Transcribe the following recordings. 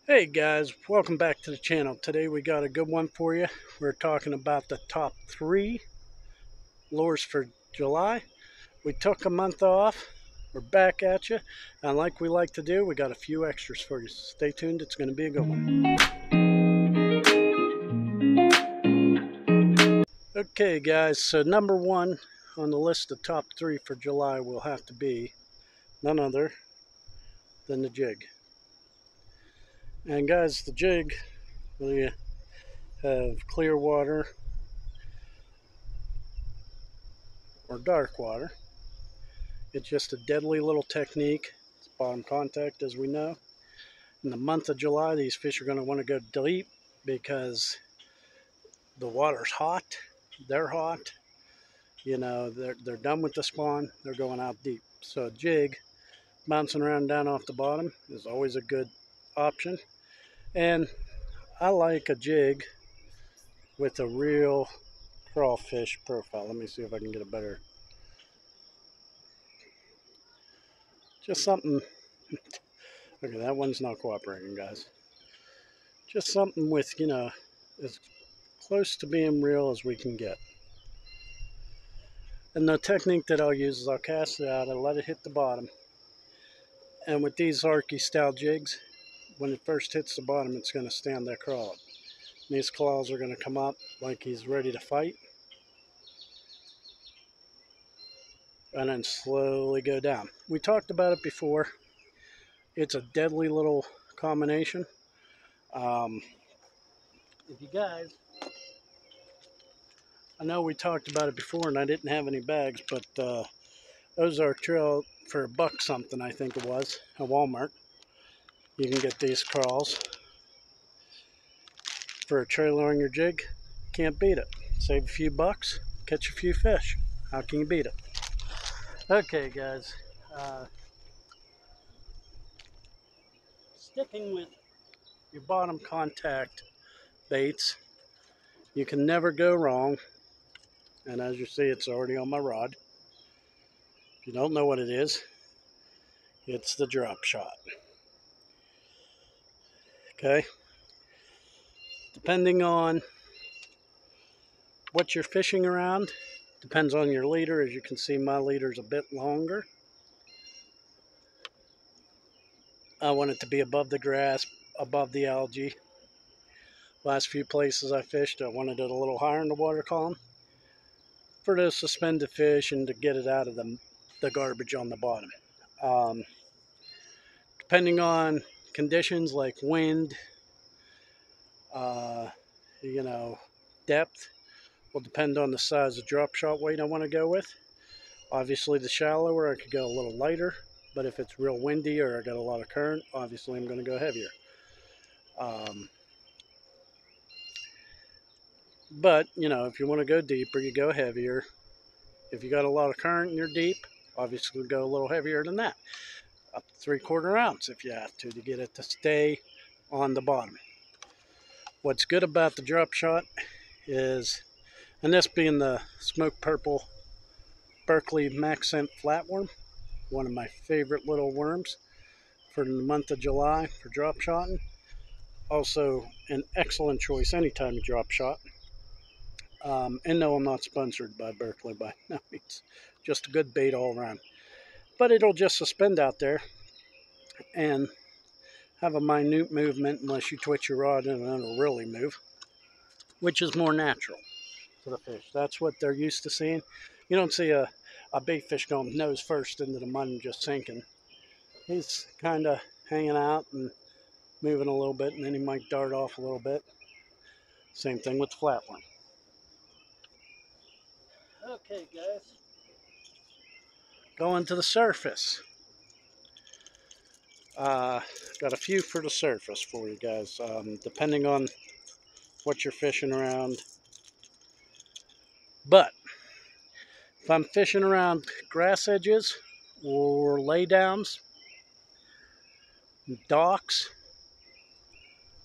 Hey guys, welcome back to the channel. Today we got a good one for you. We're talking about the top 3 lures for July. We took a month off. We're back at you. And like we like to do, we got a few extras for you. Stay tuned, it's going to be a good one. Okay guys, so number 1 on the list of top 3 for July will have to be none other than the jig. And guys, the jig, whether you have clear water or dark water, it's just a deadly little technique. It's bottom contact, as we know. In the month of July, these fish are going to want to go deep because the water's hot. They're hot. You know, they're done with the spawn. They're going out deep. So a jig bouncing around down off the bottom is always a good option. And I like a jig with a real crawfish profile. Let me see if I can get a better. Just something. Okay, that one's not cooperating, guys. Just something with, as close to being real as we can get. And the technique that I'll use is I'll cast it out, I'll let it hit the bottom. And with these Arky style jigs, when it first hits the bottom, it's going to stand there crawling. These claws are going to come up like he's ready to fight. And then slowly go down. We talked about it before. It's a deadly little combination. If you guys, I know we talked about it before and I didn't have any bags, but Ozark Trail for a buck something, I think it was, at Walmart. You can get these crawls for a trailer on your jig. Can't beat it. Save a few bucks, catch a few fish. How can you beat it? Okay, guys. Sticking with your bottom contact baits, you can never go wrong. And as you see, it's already on my rod. If you don't know what it is, it's the drop shot. Okay? Depending on what you're fishing around, depends on your leader. As you can see, my leader's a bit longer. I want it to be above the grass, above the algae. Last few places I fished, I wanted it a little higher in the water column for the suspended fish and to get it out of the garbage on the bottom. Depending on conditions like wind, uh, you know, depth, will depend on the size of drop shot weight I want to go with. Obviously, the shallower, I could go a little lighter, but if it's real windy or I got a lot of current, obviously I'm going to go heavier. But, if you want to go deeper, you go heavier. If you got a lot of current and you're deep, obviously go a little heavier than that. Up to 3/4 ounce if you have to get it to stay on the bottom. What's good about the drop shot is, and this being the smoke purple Berkeley Max Scent flatworm, one of my favorite little worms for the month of July for drop shotting. Also an excellent choice anytime you drop shot. And no, I'm not sponsored by Berkeley by no means. Just a good bait all around. But it'll just suspend out there and have a minute movement unless you twitch your rod and then it'll really move, which is more natural to the fish. That's what they're used to seeing. You don't see a bait fish going nose first into the mud and just sinking. He's kind of hanging out and moving a little bit, and then he might dart off a little bit. Same thing with the flatworm. Okay, guys. Going to the surface. Got a few for the surface for you guys, depending on what you're fishing around. But if I'm fishing around grass edges or laydowns, docks,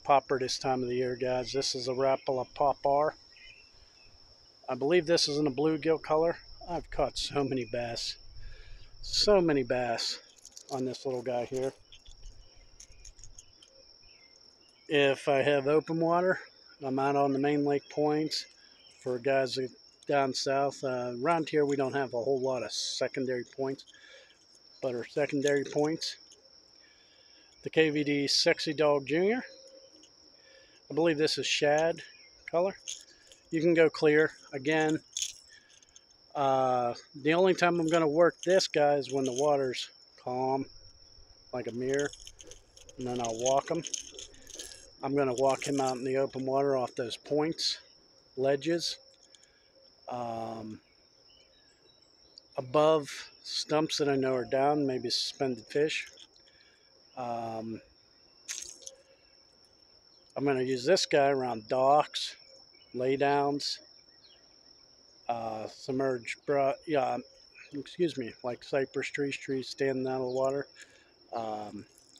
popper this time of the year, guys. This is a Rapala Popar. I believe this is in a bluegill color. I've caught so many bass on this little guy here. If I have open water, I'm out on the main lake points. For guys down south, around here we don't have a whole lot of secondary points, but our secondary points, the KVD Sexy Dog Jr. I believe this is shad color. You can go clear. Again, the only time I'm going to work this guy is when the water's calm, like a mirror, and then I'll walk him. I'm going to walk him out in the open water off those points, ledges, um, above stumps that I know are down, maybe suspended fish. I'm going to use this guy around docks, laydowns, submerged, like cypress trees standing out of the water.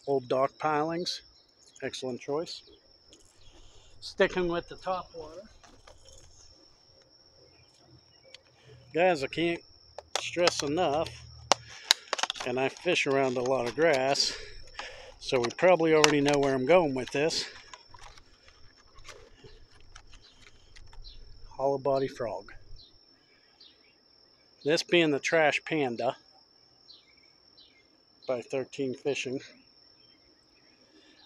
Old dock pilings, excellent choice. Sticking with the top water. Guys, I can't stress enough, and I fish around a lot of grass, so we probably already know where I'm going with this. Hollow body frog. This being the Trash Panda by 13 Fishing.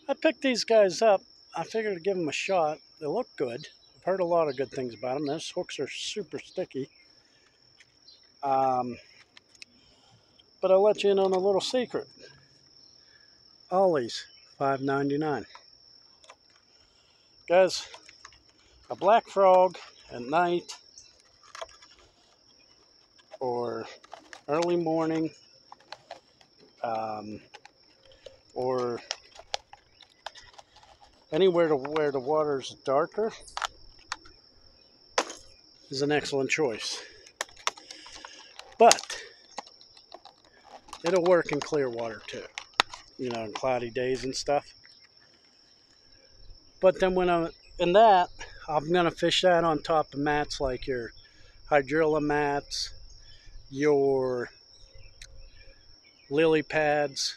I picked these guys up. I figured to give them a shot. They look good. I've heard a lot of good things about them. Those hooks are super sticky. But I'll let you in on a little secret. Ollie's, $5.99. Guys, a black frog at night or early morning, or anywhere where the water's darker is an excellent choice. But it'll work in clear water too, in cloudy days and stuff. But then when I'm in that, I'm going to fish that on top of mats like your hydrilla mats, your lily pads,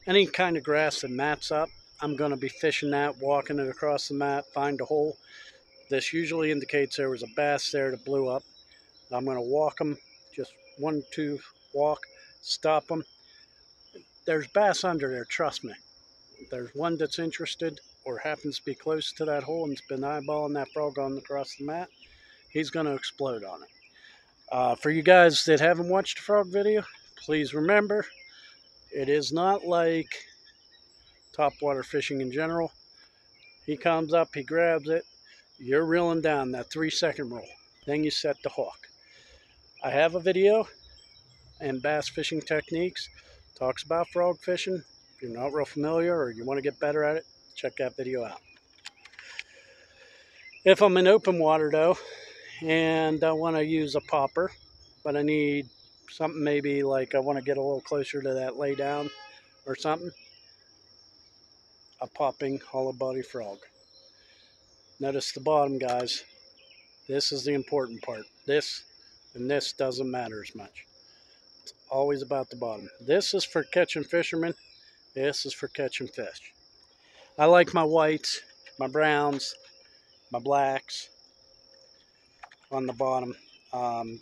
any kind of grass that mats up. I'm going to be fishing that, walking it across the mat, find a hole. This usually indicates there was a bass there that blew up. I'm going to walk them, just 1-2 walk, stop them. There's bass under there, trust me. If there's one that's interested or happens to be close to that hole and's been eyeballing that frog on across the mat, he's going to explode on it. For you guys that haven't watched the frog video, please remember, it is not like topwater fishing in general. He comes up, he grabs it, you're reeling down that 3-second rule. Then you set the hook. I have a video and bass fishing techniques, talks about frog fishing. If you're not real familiar or you want to get better at it, check that video out. If I'm in open water though, and I want to use a popper, but I need something maybe like I want to get a little closer to that lay down or something, a popping hollow body frog. Notice the bottom, guys. This is the important part. This and this doesn't matter as much. It's always about the bottom. This is for catching fishermen. This is for catching fish. I like my whites, my browns, my blacks on the bottom.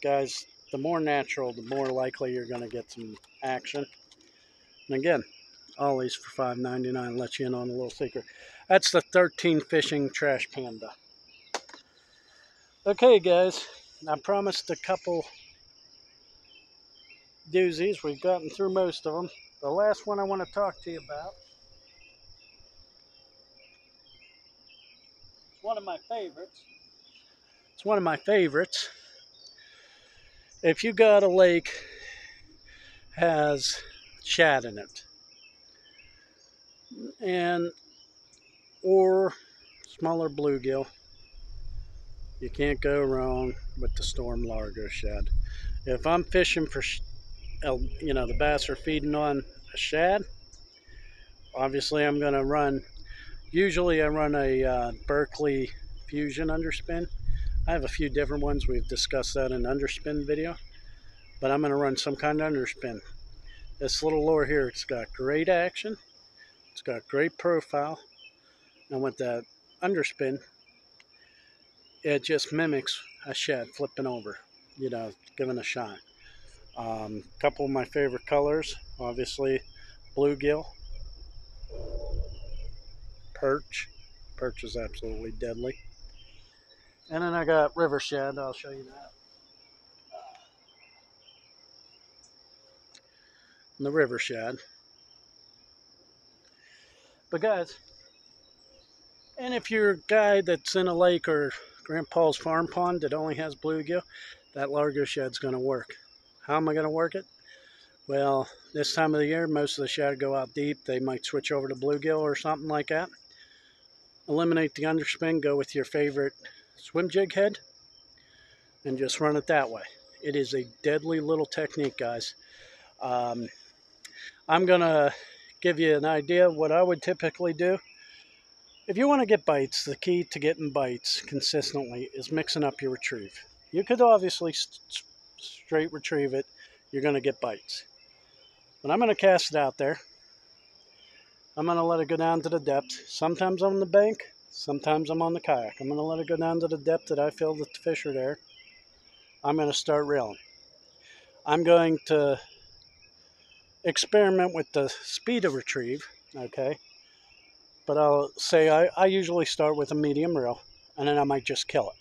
Guys, the more natural, the more likely you're going to get some action. And again, Ollie's for $5.99. Let you in on a little secret. That's the 13 Fishing Trash Panda. Okay, guys, I promised a couple doozies. We've gotten through most of them. The last one I want to talk to you about is one of my favorites. It's one of my favorites. If you got a lake has shad in it, and or smaller bluegill, you can't go wrong with the Storm Largo shad. If I'm fishing for, the bass are feeding on a shad, obviously I'm going to run, usually I run a Berkeley Fusion underspin. I have a few different ones. We've discussed that in underspin video, but I'm going to run some kind of underspin. This little lure here, it's got great action. It's got great profile. And with that underspin, it just mimics a shad flipping over, giving a shine. Couple of my favorite colors, obviously bluegill, perch. Perch is absolutely deadly. And then I got river shad. I'll show you that. And the river shad. But guys, and if you're a guy that's in a lake or grandpa's farm pond that only has bluegill, that largo shad's going to work. How am I going to work it? Well, this time of the year, most of the shad go out deep. They might switch over to bluegill or something like that. Eliminate the underspin, go with your favorite swim jig head, and just run it that way. It is a deadly little technique, guys. I'm going to give you an idea of what I would typically do. If you want to get bites, the key to getting bites consistently is mixing up your retrieve. You could obviously straight retrieve it. You're going to get bites. But I'm going to cast it out there. I'm going to let it go down to the depth. Sometimes I'm on the bank. Sometimes I'm on the kayak. I'm going to let it go down to the depth that I feel that the fish are there. I'm going to start reeling. I'm going to experiment with the speed of retrieve, okay? But I'll say I usually start with a medium reel, and then I might just kill it.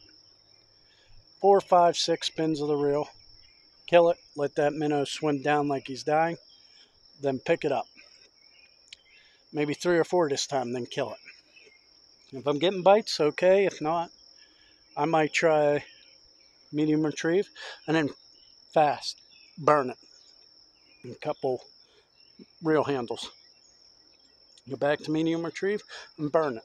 4, 5, 6 spins of the reel. Kill it. Let that minnow swim down like he's dying. Then pick it up. Maybe 3 or 4 this time, then kill it. If I'm getting bites, okay. If not, I might try medium retrieve, and then fast burn it. And a couple reel handles. Go back to medium retrieve and burn it.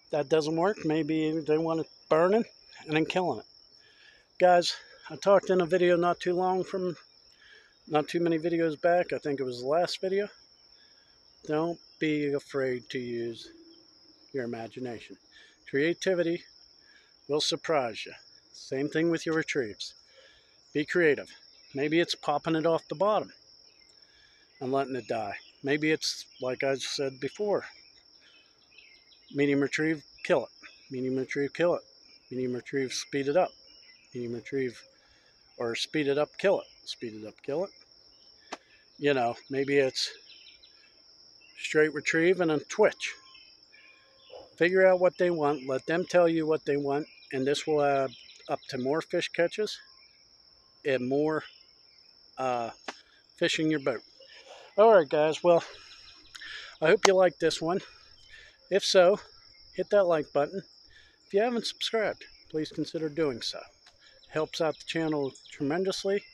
If that doesn't work, maybe they want it burning and then killing it. Guys, I talked in a video not too many videos back. I think it was the last video. Don't be afraid to use your imagination. Creativity will surprise you. Same thing with your retrieves. Be creative. Maybe it's popping it off the bottom and letting it die. Maybe it's, like I said before, medium retrieve, kill it. Medium retrieve, kill it. Medium retrieve, speed it up. Medium retrieve, or speed it up, kill it. Speed it up, kill it. Maybe it's straight retrieve and a twitch. Figure out what they want. Let them tell you what they want. And this will add up to more fish catches and more fish in your boat. All right, guys. Well, I hope you liked this one. If so, hit that like button. If you haven't subscribed, please consider doing so. It helps out the channel tremendously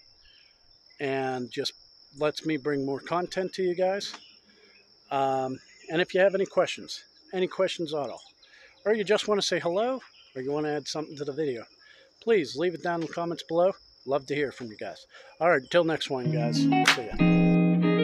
and just lets me bring more content to you guys. And if you have any questions at all, or you just want to say hello, or you want to add something to the video, please leave it down in the comments below. Love to hear from you guys. All right, until next one, guys. See ya.